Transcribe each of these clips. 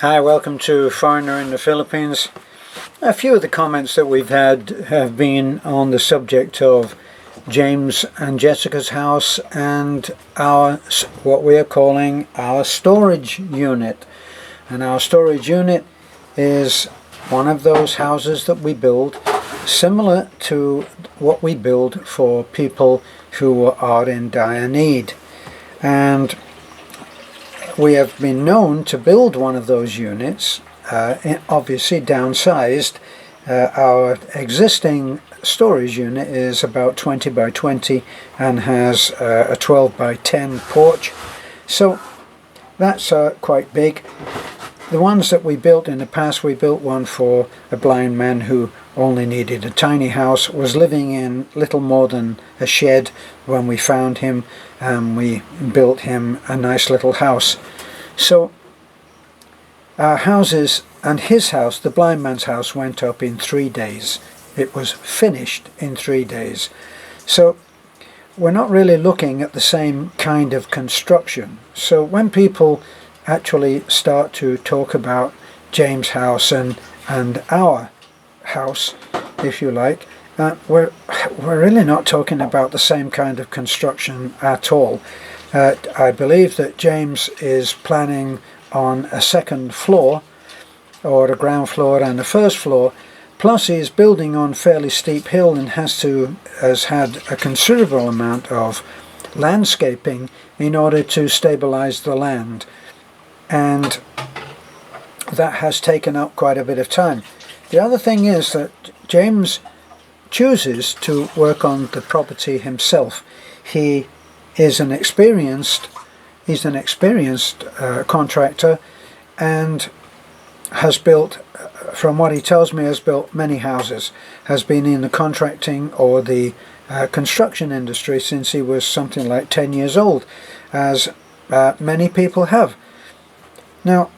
Hi, welcome to Foreigner in the Philippines. A few of the comments that we've had have been on the subject of James and Jessica's house and our, what we are calling our storage unit. And our storage unit is one of those houses that we build similar to what we build for people who are in dire need. And we have been known to build one of those units, obviously downsized. Our existing storage unit is about 20 by 20 and has a 12 by 10 porch, so that's quite big. The ones that we built in the past, we built one for a blind man who only needed a tiny house, was living in little more than a shed when we found him, and we built him a nice little house. So our houses and his house, the blind man's house, went up in 3 days. It was finished in 3 days. So we're not really looking at the same kind of construction. So when people actually start to talk about James' house and our house, if you like, we're really not talking about the same kind of construction at all. I believe that James is planning on a second floor, or a ground floor and a first floor, plus he's building on fairly steep hill and has had a considerable amount of landscaping in order to stabilize the land, and that has taken up quite a bit of time. The other thing is that James chooses to work on the property himself. He's an experienced contractor, and has built, from what he tells me, has built many houses, has been in the contracting or the construction industry since he was something like 10 years old, as many people have. Now,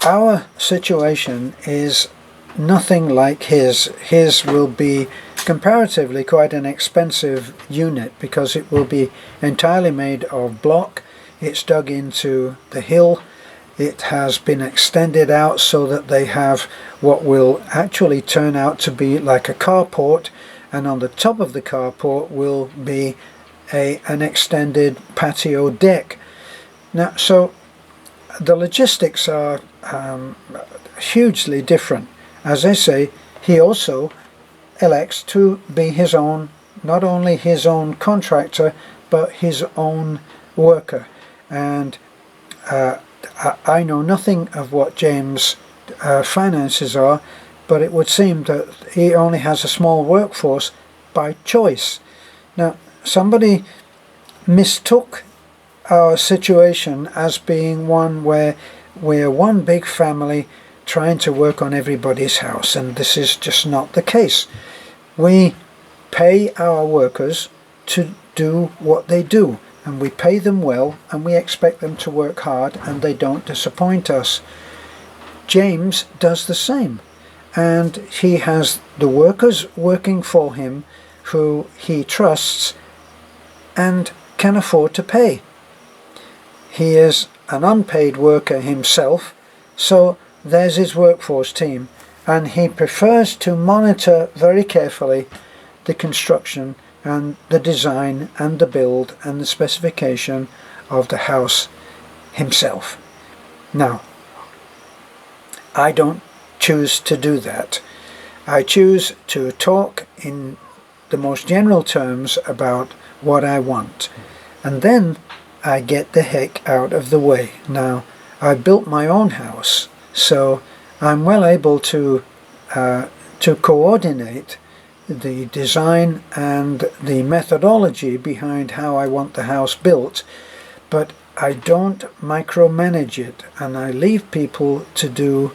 our situation is nothing like his. His will be comparatively quite an expensive unit because it will be entirely made of block. It's dug into the hill. It has been extended out so that they have what will actually turn out to be like a carport, and on the top of the carport will be an extended patio deck. Now, so the logistics are hugely different. As I say, he also elects to be his own, not only his own contractor, but his own worker. And I know nothing of what James' finances are, but it would seem that he only has a small workforce by choice. Now, somebody mistook our situation as being one where we're one big family trying to work on everybody's house, and this is just not the case. We pay our workers to do what they do, and we pay them well, and we expect them to work hard, and they don't disappoint us. James does the same, and he has the workers working for him who he trusts and can afford to pay. He is an unpaid worker himself, so there's his workforce team, and he prefers to monitor very carefully the construction and the design and the build and the specification of the house himself. Now, I don't choose to do that. I choose to talk in the most general terms about what I want, and then I get the heck out of the way. Now, I built my own house, so I'm well able to coordinate the design and the methodology behind how I want the house built, but I don't micromanage it, and I leave people to do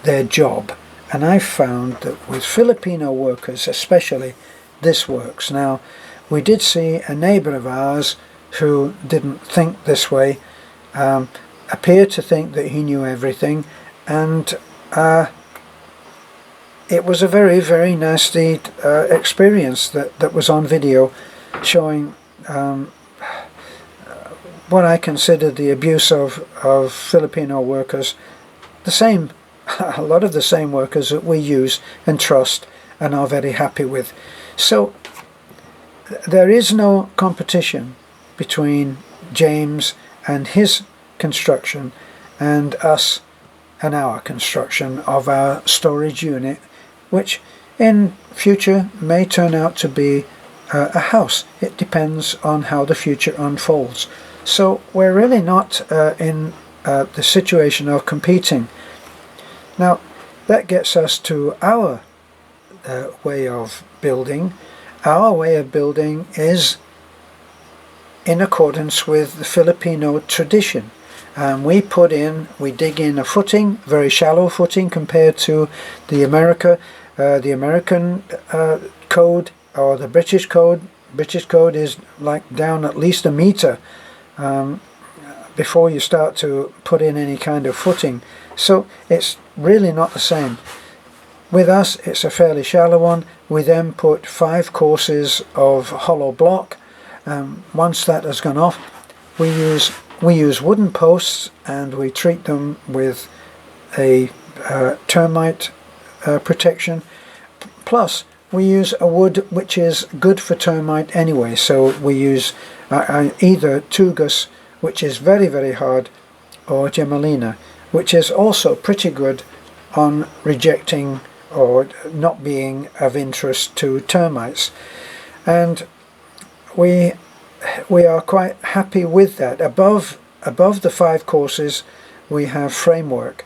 their job. And I've found that with Filipino workers especially, this works. Now, we did see a neighbor of ours who didn't think this way, appeared to think that he knew everything, and it was a very, very nasty experience that was on video, showing what I consider the abuse of Filipino workers, the same, a lot of the same workers that we use and trust and are very happy with. So there is no competition between James and his construction and us and our construction of our storage unit, which in future may turn out to be a house. It depends on how the future unfolds. So we're really not in the situation of competing. Now that gets us to our way of building. Our way of building is in accordance with the Filipino tradition. We dig in a footing, very shallow footing compared to the American code or the British code. British code is like down at least a meter before you start to put in any kind of footing. So it's really not the same. With us, it's a fairly shallow one. We then put 5 courses of hollow block. Once that has gone off, we use wooden posts, and we treat them with a termite protection. Plus, we use a wood which is good for termite anyway. So we use either Tugus, which is very, very hard, or Gemelina, which is also pretty good on rejecting or not being of interest to termites. And we are quite happy with that. Above the 5 courses we have framework,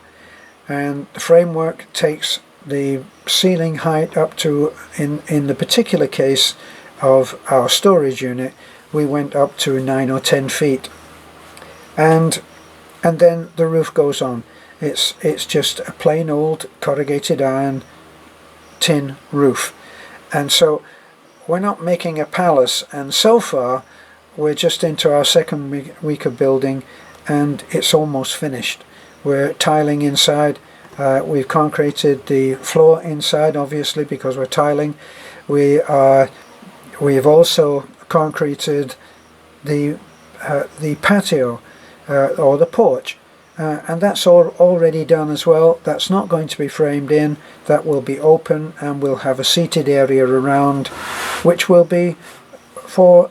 and the framework takes the ceiling height up to, in the particular case of our storage unit, we went up to 9 or 10 feet, and then the roof goes on. It's just a plain old corrugated iron tin roof, and so we're not making a palace. And so far we're just into our second week of building, and it's almost finished. We're tiling inside. We've concreted the floor inside, obviously, because we're tiling. We've also concreted the patio or the porch, and that's all already done as well. That's not going to be framed in. That will be open, and we'll have a seated area around, which will be for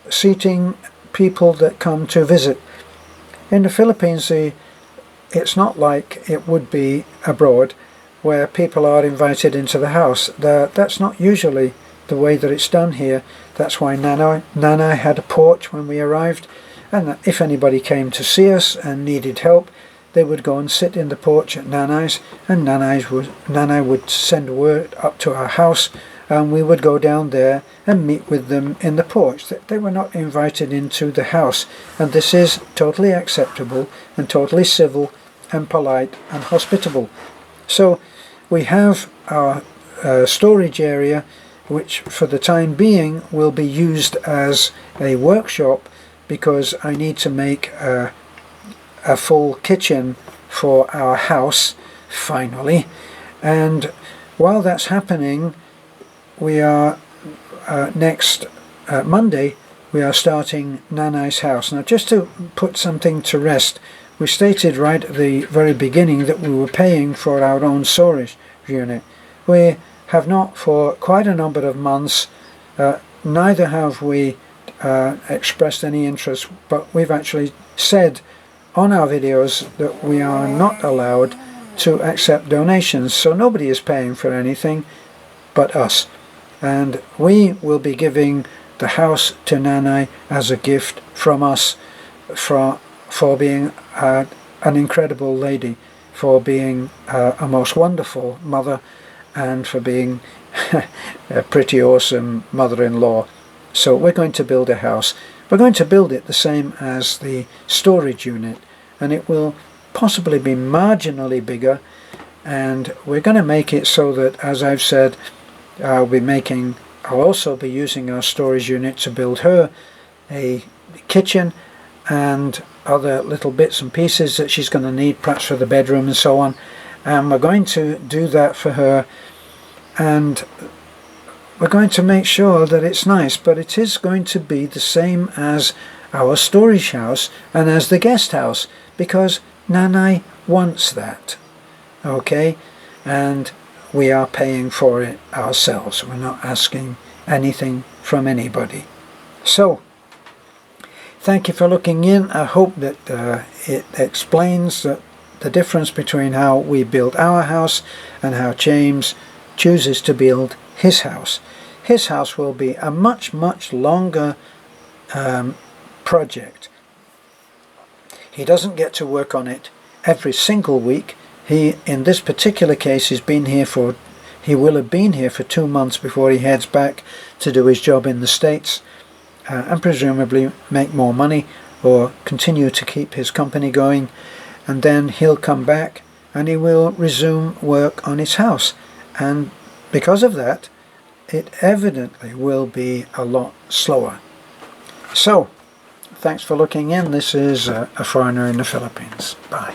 seating people that come to visit. In the Philippines, it's not like it would be abroad, where people are invited into the house. That's not usually the way that it's done here. That's why Nanay had a porch when we arrived, and if anybody came to see us and needed help, they would go and sit in the porch at Nanay's, and Nanay would send word up to our house, and we would go down there and meet with them in the porch. They were not invited into the house, and this is totally acceptable and totally civil and polite and hospitable. So we have our storage area, which for the time being will be used as a workshop, because I need to make a full kitchen for our house finally. And while that's happening, we are next Monday we are starting Nanay's house. Now, just to put something to rest, we stated right at the very beginning that we were paying for our own storage unit. We have not for quite a number of months. Neither have we expressed any interest, but we've actually said on our videos that we are not allowed to accept donations, so nobody is paying for anything but us. And we will be giving the house to Nanay as a gift from us for being an incredible lady, for being a most wonderful mother, and for being a pretty awesome mother-in-law. So we're going to build a house. We're going to build it the same as the storage unit, and it will possibly be marginally bigger, and we're going to make it so that, as I've said, I'll also be using our storage unit to build her a kitchen and other little bits and pieces that she's going to need, perhaps for the bedroom and so on. And we're going to do that for her, and we're going to make sure that it's nice, but it is going to be the same as our storage house and as the guest house, because Nanai wants that. Okay, and we are paying for it ourselves. We're not asking anything from anybody. So thank you for looking in. I hope that it explains the difference between how we build our house and how James chooses to build his house. His house will be a much longer project. He doesn't get to work on it every single week. He, in this particular case, he will have been here for 2 months before he heads back to do his job in the States and presumably make more money or continue to keep his company going, and then he'll come back and he will resume work on his house, and because of that it evidently will be a lot slower. So thanks for looking in. This is a foreigner in the Philippines. Bye.